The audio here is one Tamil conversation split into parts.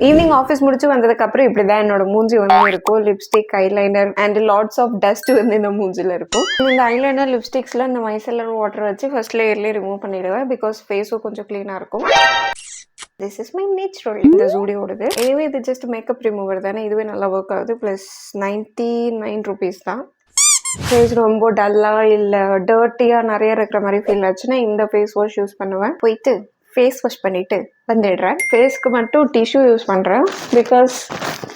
ஈவினிங் ஆஃபீஸ் முடிச்சு வந்ததுக்கப்புறம் இப்படி தான் என்னோட மூஞ்சி வந்து இருக்கும். Lipstick, eyeliner and lots of dust வந்து இந்த மூஞ்சில இருக்கும். இந்த ஐலைனர், லிப்ஸ்டிக்ஸ்ல இந்த மைசெல்லர் வாட்டர் வச்சு ஃபர்ஸ்ட் லேயர்லேயே ரிமூவ் பண்ணிடுவேன். பிகாஸ் ஃபேஸும் கொஞ்சம் க்ளீனாக இருக்கும். This is my natural. இந்த ஜூடியோடது. எனவே இது ஜஸ்ட் மேக்கப் ரிமூவர் தானே, இதுவே நல்லா ஒர்க் ஆகுது. ப்ளஸ் 99 rupees தான். ஃபேஸ் ரொம்ப டல்லாக இல்லை டர்ட்டியாக நிறைய இருக்கிற மாதிரி ஃபீல் ஆச்சுன்னா இந்த ஃபேஸ் வாஷ் யூஸ் பண்ணுவேன். போயிட்டு ஃபேஸ் வாஷ் பண்ணிவிட்டு வந்துடுறேன். ஃபேஸ்க்கு மட்டும் டிஷ்யூ யூஸ் பண்ணுறேன். பிகாஸ்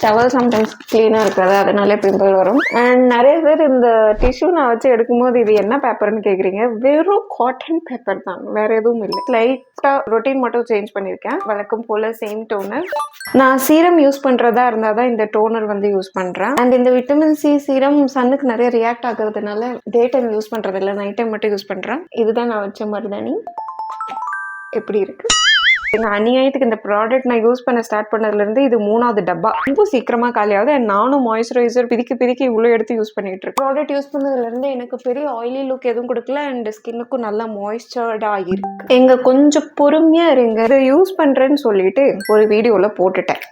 டவல் சம்டைம்ஸ் க்ளீனாக இருக்காது, அதனாலே பிம்பிள் வரும். அண்ட் நிறைய பேர் இந்த டிஷ்யூ நான் வச்சு எடுக்கும்போது இது என்ன பேப்பர்னு கேட்குறீங்க. வெறும் காட்டன் பேப்பர் தான், வேறு எதுவும் இல்லை. லைட்டாக ரொட்டீன் மட்டும் சேஞ்ச் பண்ணியிருக்கேன். வழக்கம் போல் சேம் டோனர். நான் சீரம் யூஸ் பண்ணுறதா இருந்தால் தான் இந்த டோனர் வந்து யூஸ் பண்ணுறேன். அண்ட் இந்த விட்டமின் சி சீரம் சன்னுக்கு நிறைய ரியாக்ட் ஆகுறதுனால டே டைம் யூஸ் பண்ணுறது இல்லை, நைட் டைம் மட்டும் யூஸ் பண்ணுறேன். இதுதான் நான் வச்ச மருதாணி. எப்படி இருக்குது எங்கள் அநியாயத்துக்கு இந்த ப்ராடக்ட் நான் யூஸ் பண்ண ஸ்டார்ட் பண்ணதுலேருந்து இது 3வது டப்பா. ரொம்ப சீக்கிரமாக காலியாகுது. நானும் மாய்ஸ்சரைசர் பிதிக்கி இவ்வளோ எடுத்து யூஸ் பண்ணிட்டு இருக்கேன். ப்ராடக்ட் யூஸ் பண்ணதுலேருந்து எனக்கு பெரிய ஆயிலி லுக் எதுவும் கொடுக்கல. அண்ட் ஸ்கின்னுக்கும் நல்லா மாய்ஸ்சர்டாக இருக்கு. எங்க கொஞ்சம் பொறுமையாக இருங்க. இதை யூஸ் பண்ணுறேன்னு சொல்லிட்டு ஒரு வீடியோவில் போட்டுட்டேன்.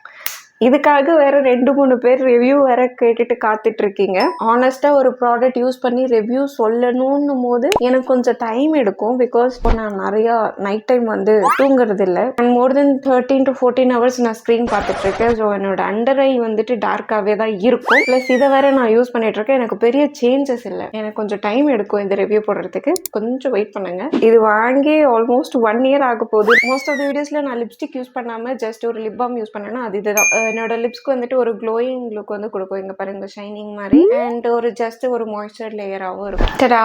இதுக்காக வேற 2-3 பேர் ரிவ்யூ வேற கேட்டுட்டு காத்துட்டு இருக்கீங்க. ஆனஸ்டா ஒரு ப்ராடக்ட் யூஸ் பண்ணி ரிவ்யூ சொல்லணும் போது எனக்கு கொஞ்சம் டைம் எடுக்கும். பிகாஸ் இப்போ நான் நிறைய நைட் டைம் வந்து தூங்குறது இல்லை. And more then 13 to 14 hours நான் ஸ்க்ரீன் பார்த்துட்டு இருக்கேன். ஸோ என்னோட அண்டர் ஐ வந்துட்டு டார்க்காகவே தான் இருக்கும். ப்ளஸ் இதை வேற நான் யூஸ் பண்ணிட்டு இருக்கேன். எனக்கு பெரிய சேஞ்சஸ் இல்லை. எனக்கு கொஞ்சம் டைம் எடுக்கும் இந்த ரிவ்யூ போடுறதுக்கு. கொஞ்சம் வெயிட் பண்ணுங்க. இது வாங்கி ஆல்மோஸ்ட் 1 year ஆக போகுது. மோஸ்ட் ஆஃப் த வீடியோஸ்ல நான் லிப்ஸ்டிக் யூஸ் பண்ணாம ஜஸ்ட் ஒரு லிப் பாம் யூஸ் பண்ணேன்னா அது இதுதான். என்னோட லிப்ஸ்க்கு வந்துட்டு ஒரு க்ளோயிங் லுக் வந்து கொடுக்கும். இங்க பாருங்க, ஷைனிங் மாதிரி. அண்ட் ஒரு ஜஸ்ட் ஒரு மாய்ஸ்சர் லேயராகவும் இருக்கும். டடா,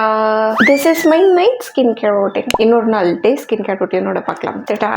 this is my night skin care routine. இன்னொரு நாள் டே ஸ்கின் கேர் ரொட்டீனோட பார்க்கலாம். டடா.